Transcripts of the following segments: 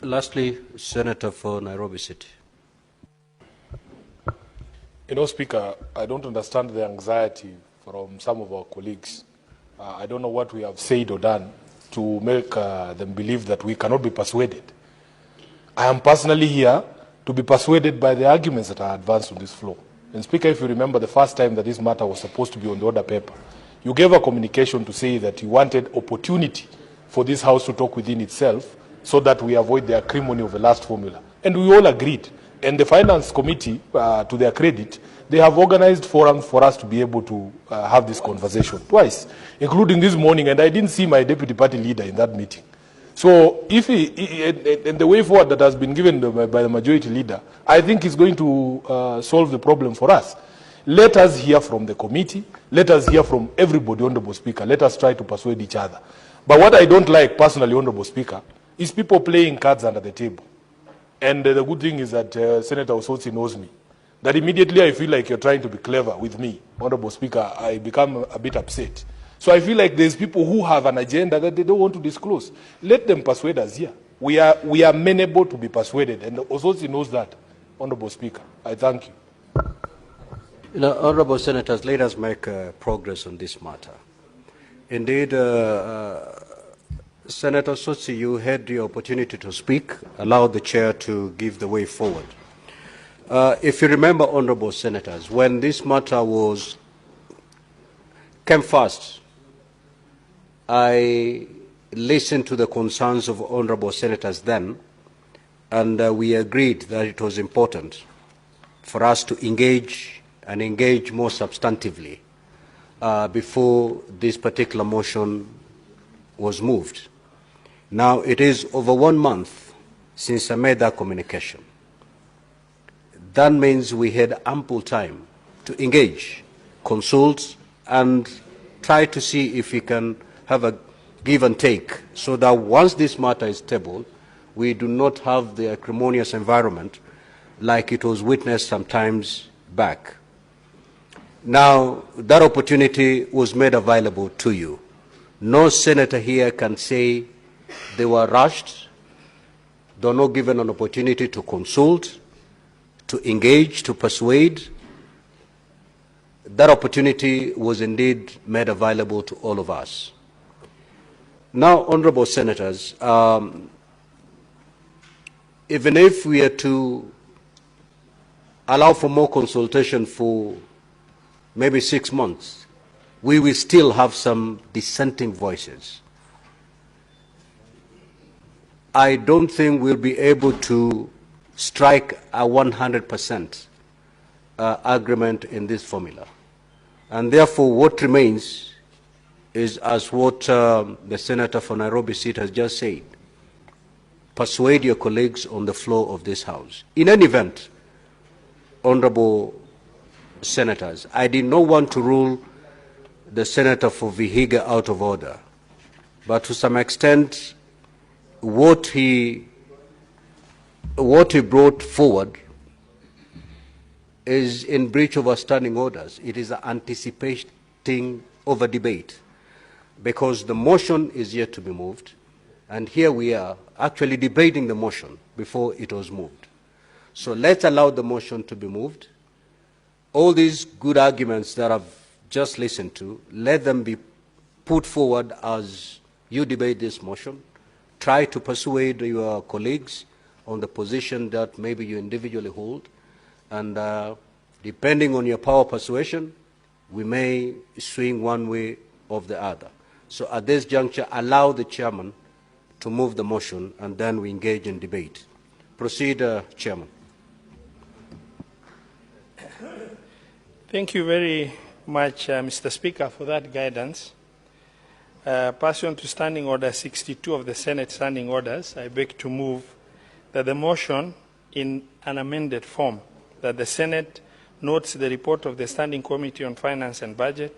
Lastly, Senator for Nairobi City. Speaker, I don't understand the anxiety from some of our colleagues. I don't know what we have said or done to make them believe that we cannot be persuaded. I am personally here to be persuaded by the arguments that are advanced on this floor. And Speaker, if you remember the first time that this matter was supposed to be on the order paper, you gave a communication to say that you wanted opportunity for this House to talk within itself so that we avoid the acrimony of the last formula. And we all agreed. And the Finance Committee, to their credit, they have organized forums for us to be able to have this conversation twice, including this morning, and I didn't see my deputy party leader in that meeting. So if and the way forward that has been given by the majority leader, I think is going to solve the problem for us. Let us hear from the committee. Let us hear from everybody, Honorable Speaker. Let us try to persuade each other. But what I don't like personally, Honorable Speaker, is people playing cards under the table. And the good thing is that Senator Osotsi knows me. That immediately I feel like you're trying to be clever with me, Honorable Speaker, I become a bit upset. So I feel like there's people who have an agenda that they don't want to disclose. Let them persuade us here. We are amenable to be persuaded, and Osotsi knows that, Honorable Speaker. I thank you. Honorable Senators, let us make progress on this matter. Indeed, Senator Osotsi, you had the opportunity to speak. Allow the chair to give the way forward. If you remember, Honorable Senators, when this matter came first, I listened to the concerns of Honorable Senators then, and we agreed that it was important for us to engage and engage more substantively before this particular motion was moved. Now, it is over 1 month since I made that communication. That means we had ample time to engage, consult, and try to see if we can have a give and take so that once this matter is tabled, we do not have the acrimonious environment like it was witnessed sometimes back. Now, that opportunity was made available to you. No senator here can say they were rushed, they were not given an opportunity to consult, to engage, to persuade. That opportunity was indeed made available to all of us. Now, Honorable Senators, even if we are to allow for more consultation for maybe 6 months, we will still have some dissenting voices. I don't think we'll be able to strike a 100% agreement in this formula. And therefore, what remains is, as what the Senator for Nairobi City has just said, persuade your colleagues on the floor of this House. In any event, Honorable Senators, I did not want to rule the Senator for Vihiga out of order, but to some extent, what he brought forward is in breach of our standing orders. It is anticipating over debate, because the motion is yet to be moved, and here we are actually debating the motion before it was moved. So let's allow the motion to be moved. All these good arguments that I've just listened to, let them be put forward as you debate this motion. Try to persuade your colleagues on the position that maybe you individually hold, and depending on your power of persuasion, we may swing one way or the other. So at this juncture, allow the chairman to move the motion, and then we engage in debate. Proceed, Chairman. Thank you very much, Mr. Speaker, for that guidance. Pursuant to Standing Order 62 of the Senate Standing Orders, I beg to move that the motion in an amended form, that the Senate notes the report of the Standing Committee on Finance and Budget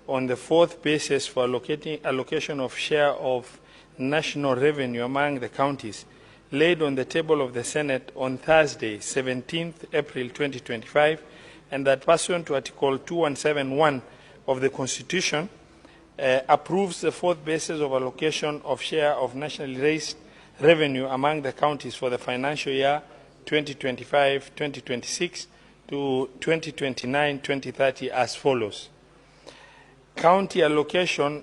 on the fourth basis for allocation of share of national revenue among the counties, laid on the table of the Senate on Thursday, 17th April 2025, and that pursuant to Article 2171 of the Constitution, approves the fourth basis of allocation of share of nationally raised revenue among the counties for the financial year 2025-2026 to 2029-2030 as follows. County allocation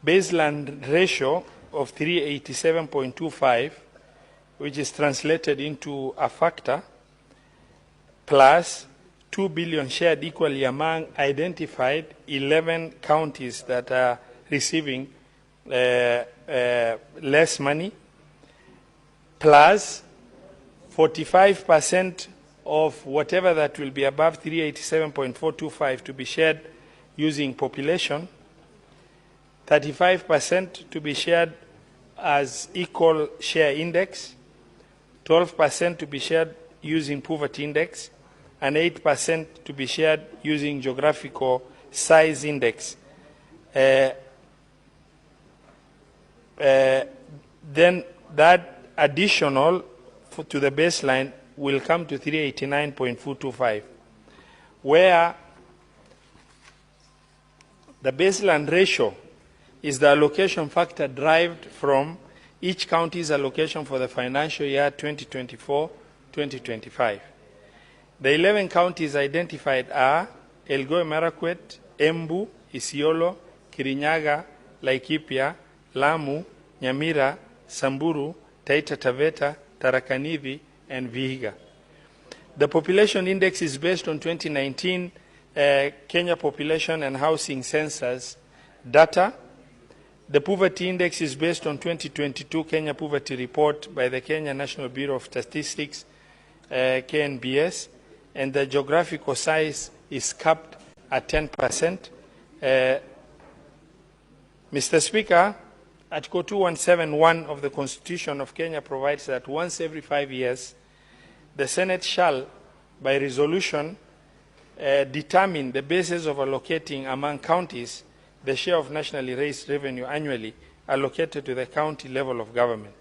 baseline ratio of 387.25, which is translated into a factor, plus 2 billion shared equally among identified 11 counties that are receiving less money, plus 45% of whatever that will be above 387.425 to be shared using population, 35% to be shared as equal share index, 12% to be shared using poverty index, and 8% to be shared using geographical size index. Then that additional to the baseline will come to 389.425, where the baseline ratio is the allocation factor derived from each county's allocation for the financial year 2024-2025. The 11 counties identified are Elgeyo Marakwet, Embu, Isiolo, Kirinyaga, Laikipia, Lamu, Nyamira, Samburu, Taita Taveta, Tharaka Nithi, and Vihiga. The population index is based on 2019 Kenya Population and Housing Census data. The poverty index is based on 2022 Kenya Poverty Report by the Kenya National Bureau of Statistics, KNBS, and the geographical size is capped at 10%. Mr. Speaker, Article 2171 of the Constitution of Kenya provides that once every 5 years, the Senate shall, by resolution, determine the basis of allocating among counties the share of nationally raised revenue annually allocated to the county level of government.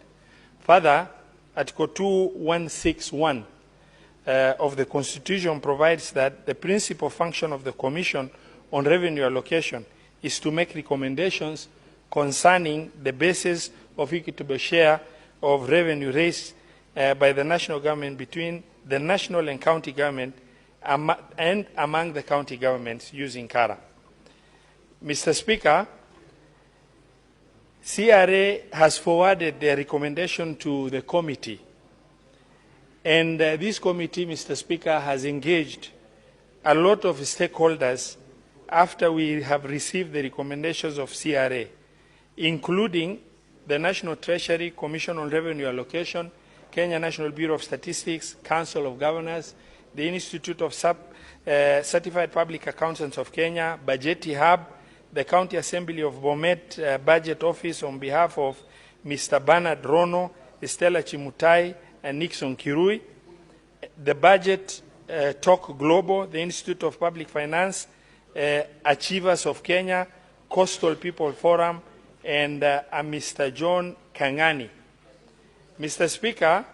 Further, Article 2161 of the Constitution provides that the principal function of the Commission on Revenue Allocation is to make recommendations concerning the basis of equitable share of revenue raised by the national government between the national and county government and among the county governments using CARA. Mr. Speaker, CRA has forwarded their recommendation to the committee, and this committee, Mr. Speaker, has engaged a lot of stakeholders after we have received the recommendations of CRA, including the National Treasury, Commission on Revenue Allocation, Kenya National Bureau of Statistics, Council of Governors, the Institute of Certified Public Accountants of Kenya, Budgeti Hub, the County Assembly of Bomet Budget Office on behalf of Mr. Bernard Rono, Estella Chimutai, and Nixon Kirui, the Budget Talk Global, the Institute of Public Finance, Achievers of Kenya, Coastal People Forum, and Mr. John Kangani. Mr. Speaker,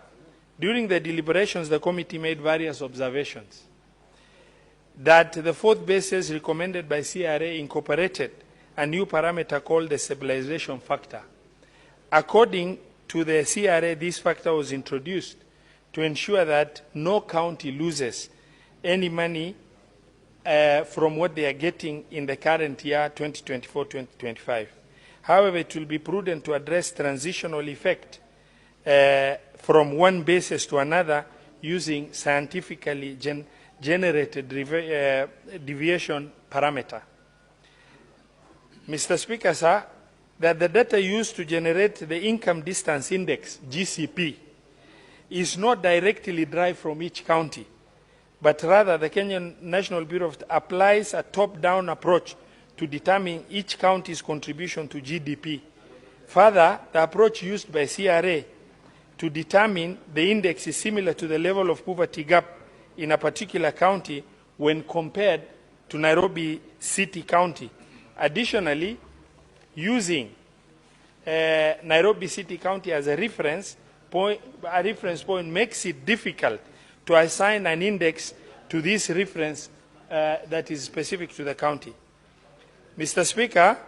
during the deliberations, the committee made various observations. That the fourth basis recommended by CRA incorporated a new parameter called the stabilization factor. According to the CRA, this factor was introduced to ensure that no county loses any money from what they are getting in the current year, 2024-2025. However, it will be prudent to address transitional effect from one basis to another using scientifically generated deviation parameter. Mr. Speaker, sir, that the data used to generate the income distance index, GCP, is not directly derived from each county, but rather the Kenyan National Bureau applies a top-down approach to determine each county's contribution to GDP. Further, the approach used by CRA to determine the index is similar to the level of poverty gap in a particular county when compared to Nairobi City County. Additionally, using Nairobi City County as a reference point makes it difficult to assign an index to this reference that is specific to the county. Mr. Speaker,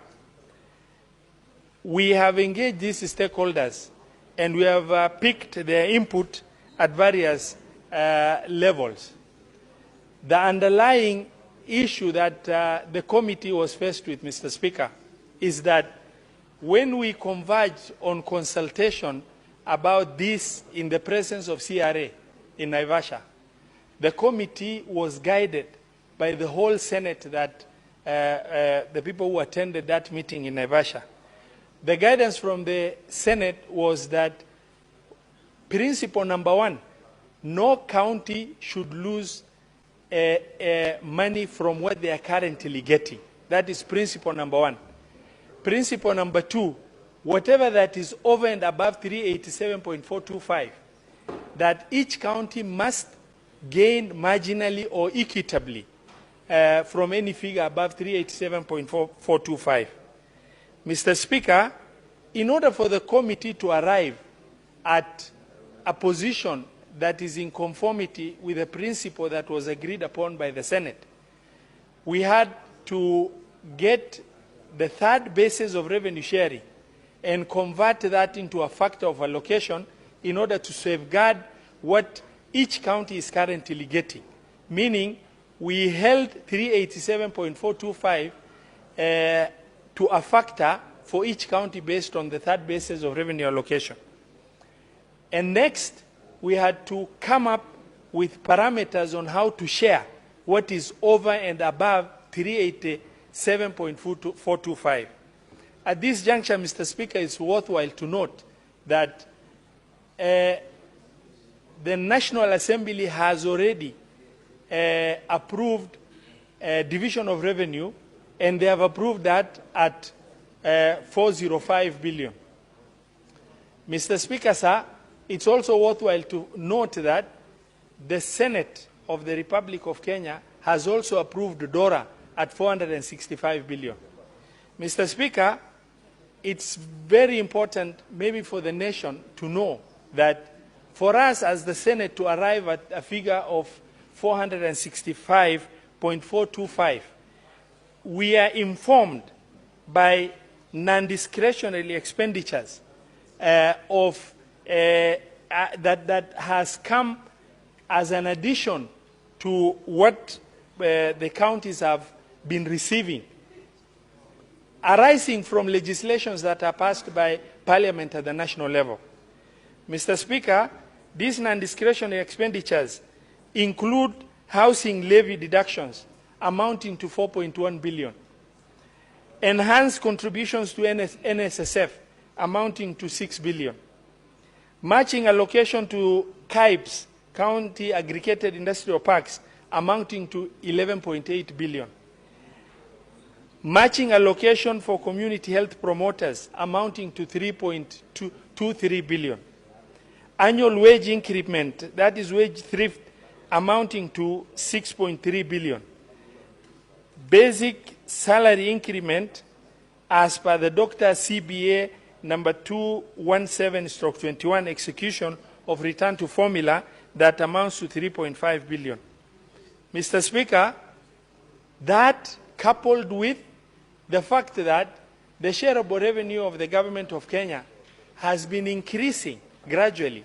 we have engaged these stakeholders and we have picked their input at various levels. The underlying issue that the committee was faced with, Mr. Speaker, is that when we converged on consultation about this in the presence of CRA in Naivasha, the committee was guided by the whole Senate, that the people who attended that meeting in Naivasha. The guidance from the Senate was that principle number one, no county should lose money from what they are currently getting. That is principle number one. Principle number two, whatever that is over and above 387.425, that each county must gain marginally or equitably from any figure above 387.425. Mr. Speaker, in order for the committee to arrive at a position that is in conformity with the principle that was agreed upon by the Senate, we had to get the third basis of revenue sharing and convert that into a factor of allocation in order to safeguard what each county is currently getting. Meaning, we held 387.425 to a factor for each county based on the third basis of revenue allocation. And next, we had to come up with parameters on how to share what is over and above 387.425. At this juncture, Mr. Speaker, it's worthwhile to note that the National Assembly has already approved division of revenue, and they have approved that at 405 billion. Mr. Speaker, sir, it's also worthwhile to note that the Senate of the Republic of Kenya has also approved DORA at 465 billion. Mr. Speaker, it's very important maybe for the nation to know that for us as the Senate to arrive at a figure of 465.425, we are informed by non-discretionary expenditures that has come as an addition to what the counties have been receiving, arising from legislations that are passed by Parliament at the national level. Mr. Speaker, these non-discretionary expenditures include housing levy deductions amounting to 4.1 billion, enhanced contributions to NSSF amounting to 6 billion, matching allocation to CAIPs, County Aggregated Industrial Parks, amounting to 11.8 billion, matching allocation for community health promoters amounting to 3.23 billion, annual wage increment, that is wage thrift, amounting to 6.3 billion, basic salary increment as per the Dr. CBA number 217/21 execution of return to formula that amounts to 3.5 billion. Mr. Speaker, that coupled with the fact that the shareable revenue of the government of Kenya has been increasing gradually.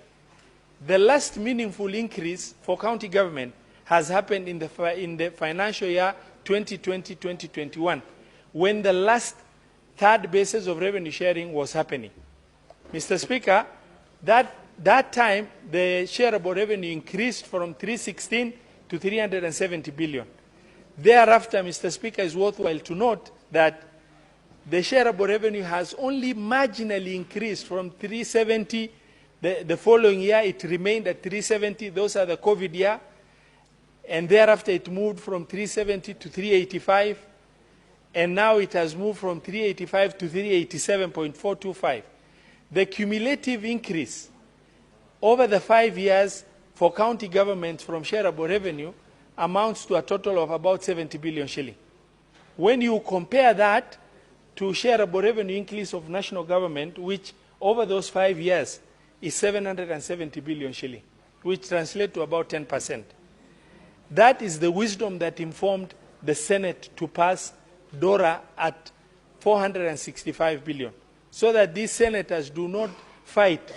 The last meaningful increase for county government has happened in the financial year 2020-2021, when the last third basis of revenue sharing was happening. Mr. Speaker, that time the shareable revenue increased from 316 to 370 billion. Thereafter, Mr. Speaker, it's worthwhile to note that the shareable revenue has only marginally increased from 370. The following year, it remained at 370. Those are the COVID year. And thereafter, it moved from 370 to 385. And now it has moved from 385 to 387.425. The cumulative increase over the 5 years for county governments from shareable revenue amounts to a total of about 70 billion shilling. When you compare that to shareable revenue increase of national government, which over those 5 years is 770 billion shilling, which translates to about 10%. That is the wisdom that informed the Senate to pass DORA at 465 billion, so that these senators do not fight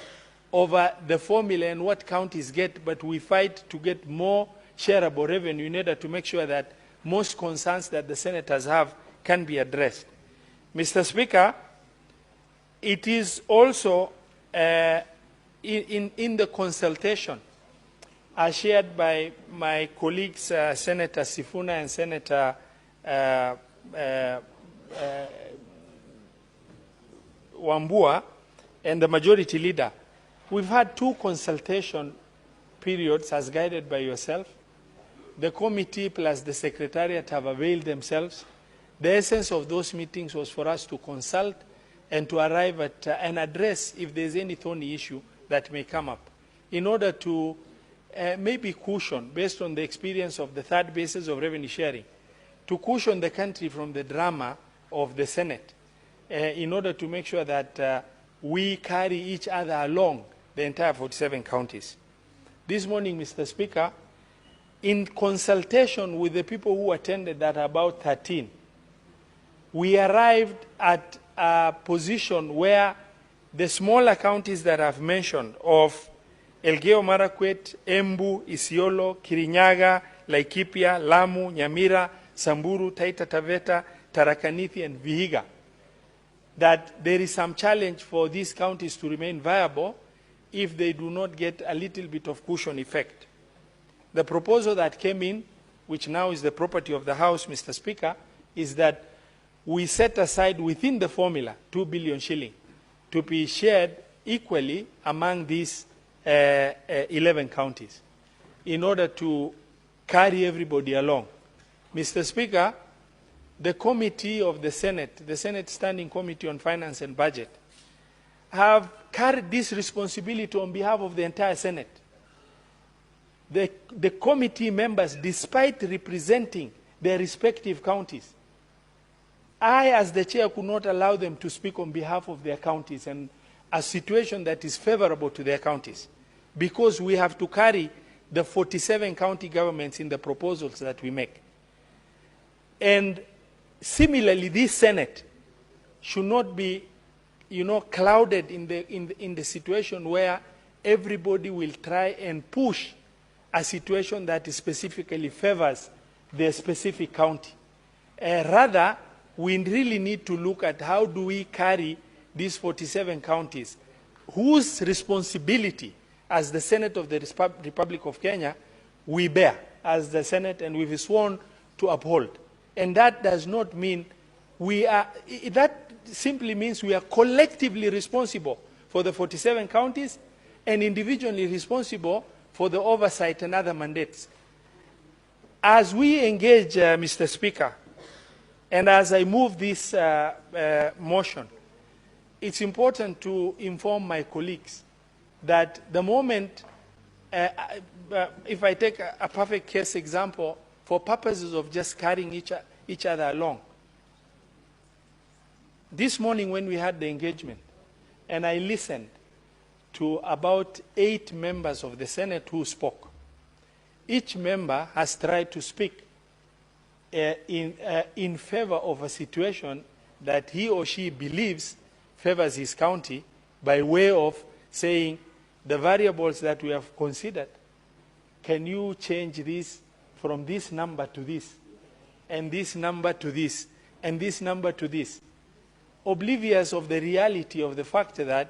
over the formula and what counties get, but we fight to get more shareable revenue in order to make sure that most concerns that the senators have can be addressed. Mr. Speaker, it is also in the consultation shared by my colleagues, Senator Sifuna and Senator Wambua, and the majority leader. We've had 2 consultation periods as guided by yourself. The committee plus the secretariat have availed themselves. The essence of those meetings was for us to consult and to arrive at and address if there's any thorny issue that may come up, in order to maybe cushion, based on the experience of the third basis of revenue sharing, to cushion the country from the drama of the Senate, in order to make sure that we carry each other along the entire 47 counties. This morning, Mr. Speaker, in consultation with the people who attended, that about 13, we arrived at a position where the smaller counties that I've mentioned of Elgeyo Marakwet, Embu, Isiolo, Kirinyaga, Laikipia, Lamu, Nyamira, Samburu, Taita Taveta, Tharaka Nithi, and Vihiga, that there is some challenge for these counties to remain viable if they do not get a little bit of cushion effect. The proposal that came in, which now is the property of the House, Mr. Speaker, is that we set aside within the formula 2 billion shilling to be shared equally among these 11 counties in order to carry everybody along. Mr. Speaker, the committee of the Senate Standing Committee on Finance and Budget, have carried this responsibility on behalf of the entire Senate. The committee members, despite representing their respective counties, I, as the chair, could not allow them to speak on behalf of their counties and a situation that is favorable to their counties, because we have to carry the 47 county governments in the proposals that we make. And similarly, this Senate should not be, clouded in the situation where everybody will try and push a situation that specifically favors their specific county. Rather, we really need to look at how do we carry these 47 counties, whose responsibility as the Senate of the Republic of Kenya we bear as the Senate, and we've sworn to uphold. And that does not mean that simply means we are collectively responsible for the 47 counties and individually responsible for the oversight and other mandates. As we engage, Mr. Speaker, and as I move this motion, it's important to inform my colleagues that the moment, if I take a perfect case example, for purposes of just carrying each other along, this morning when we had the engagement, and I listened to about 8 members of the Senate who spoke, each member has tried to speak in favor of a situation that he or she believes favors his county, by way of saying the variables that we have considered, can you change this from this number to this, and this number to this, and this number to this, oblivious of the reality of the fact that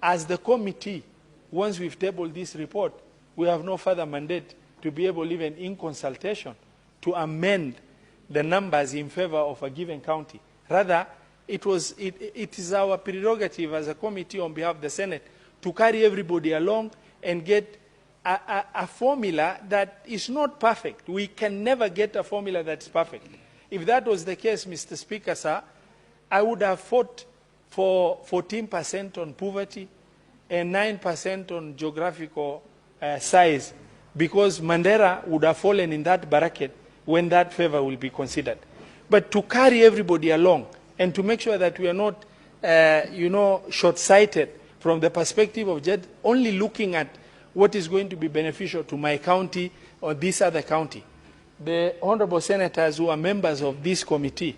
as the committee, once we've tabled this report, we have no further mandate to be able, even in consultation, to amend the numbers in favor of a given county. Rather, it is our prerogative as a committee on behalf of the Senate to carry everybody along and get a formula that is not perfect. We can never get a formula that's perfect. If that was the case, Mr. Speaker, sir, I would have fought for 14% on poverty and 9% on geographical size, because Mandera would have fallen in that bracket when that favor will be considered. But to carry everybody along and to make sure that we are not, short-sighted from the perspective of just only looking at what is going to be beneficial to my county or this other county. The honorable senators who are members of this committee,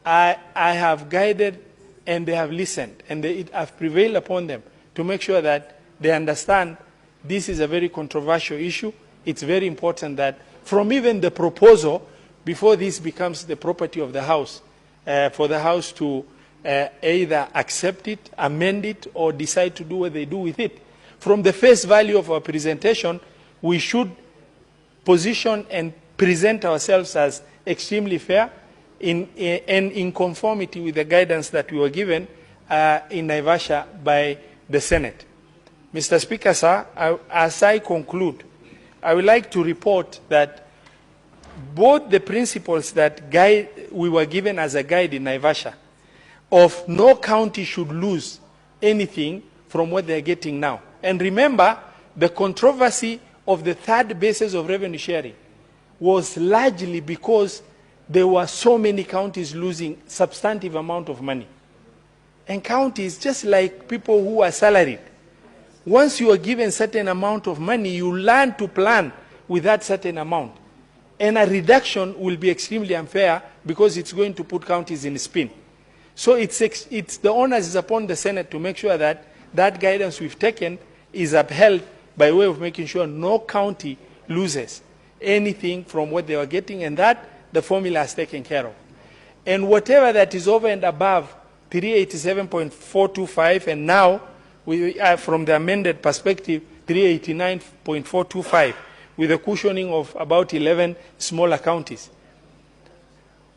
I have guided and they have listened, and I've prevailed upon them to make sure that they understand this is a very controversial issue. It's very important that from even the proposal, before this becomes the property of the House, for the House to either accept it, amend it, or decide to do what they do with it. From the face value of our presentation, we should position and present ourselves as extremely fair and in conformity with the guidance that we were given in Naivasha by the Senate. Mr. Speaker, sir, as I conclude, I would like to report that both the principles that we were given as a guide in Naivasha of no county should lose anything from what they're getting now. And remember, the controversy of the third basis of revenue sharing was largely because there were so many counties losing substantive amount of money. And counties, just like people who are salaried, once you are given certain amount of money, you learn to plan with that certain amount. And a reduction will be extremely unfair because it's going to put counties in spin. So it's the onus is upon the Senate to make sure that that guidance we've taken is upheld by way of making sure no county loses anything from what they were getting, and that the formula is taken care of. And whatever that is over and above 387.425, and now we are, from the amended perspective, 389.425, with a cushioning of about 11 smaller counties.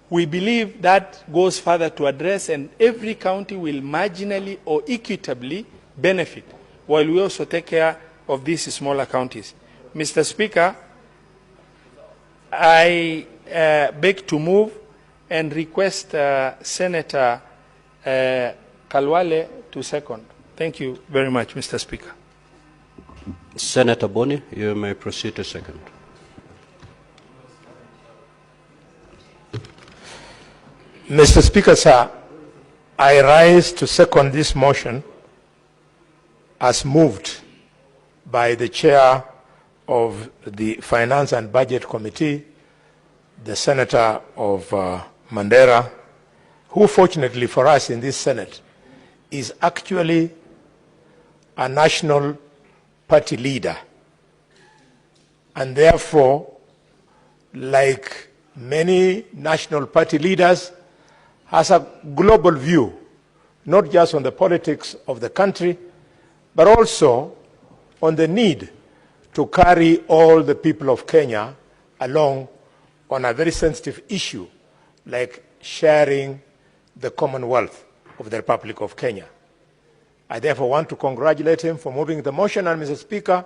We believe that goes further to address, and every county will marginally or equitably benefit, while we also take care of these smaller counties. Mr. Speaker, I beg to move and request Senator Kalwale to second. Thank you very much, Mr. Speaker. Senator Boni, you may proceed to second. Mr. Speaker, sir, I rise to second this motion as moved by the chair of the Finance and Budget Committee, the Senator of Mandera, who fortunately for us in this Senate is actually a national party leader, and therefore, like many national party leaders, has a global view, not just on the politics of the country, but also on the need to carry all the people of Kenya along on a very sensitive issue like sharing the Commonwealth of the Republic of Kenya. I therefore want to congratulate him for moving the motion, and Mr. Speaker,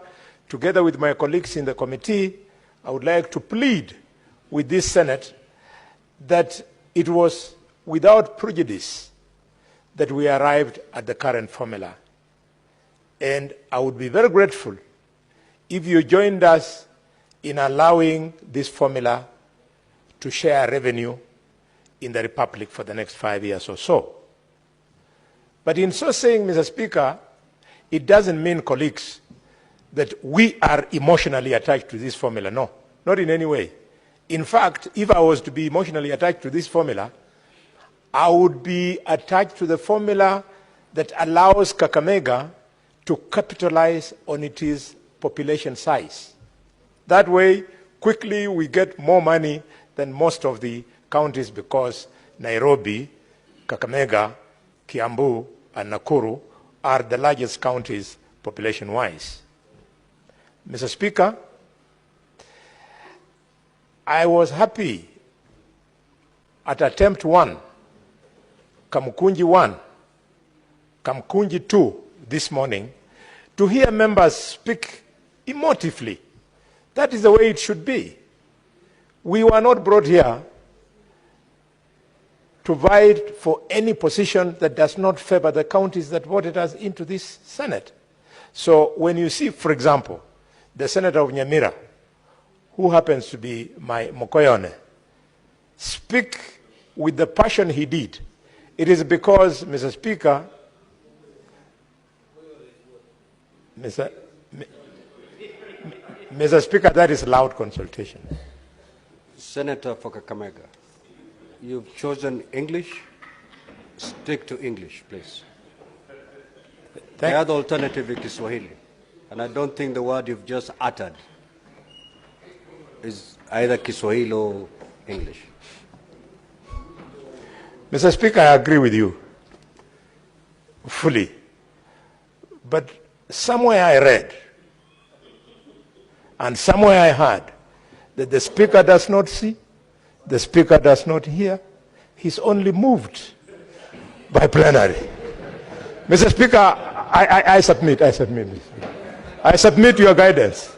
together with my colleagues in the committee, I would like to plead with this Senate that it was without prejudice that we arrived at the current formula. And I would be very grateful if you joined us in allowing this formula to share revenue in the Republic for the next 5 years or so. But in so saying, Mr. Speaker, it doesn't mean, colleagues, that we are emotionally attached to this formula. No, not in any way. In fact, if I was to be emotionally attached to this formula, I would be attached to the formula that allows Kakamega to capitalize on its population size. That way, quickly we get more money than most of the counties because Nairobi, Kakamega, Kiambu, and Nakuru are the largest counties population-wise. Mr. Speaker, I was happy at attempt 1, Kamukunji 1, Kamukunji 2 this morning, to hear members speak emotively. That is the way it should be. We were not brought here to fight for any position that does not favor the counties that voted us into this Senate. So when you see, for example, the Senator of Nyamira, who happens to be my Mokoyone, speak with the passion he did, it is because, Mr. Speaker, Mr. Speaker, that is loud consultation. Senator for Kakamega, you've chosen English. Stick to English, please. The other alternative is Kiswahili. And I don't think the word you've just uttered is either Kiswahili or English. Mr. Speaker, I agree with you fully. But somewhere I read and somewhere I heard that the Speaker does not see, the Speaker does not hear, he's only moved by plenary. Mr. Speaker, I submit your guidance.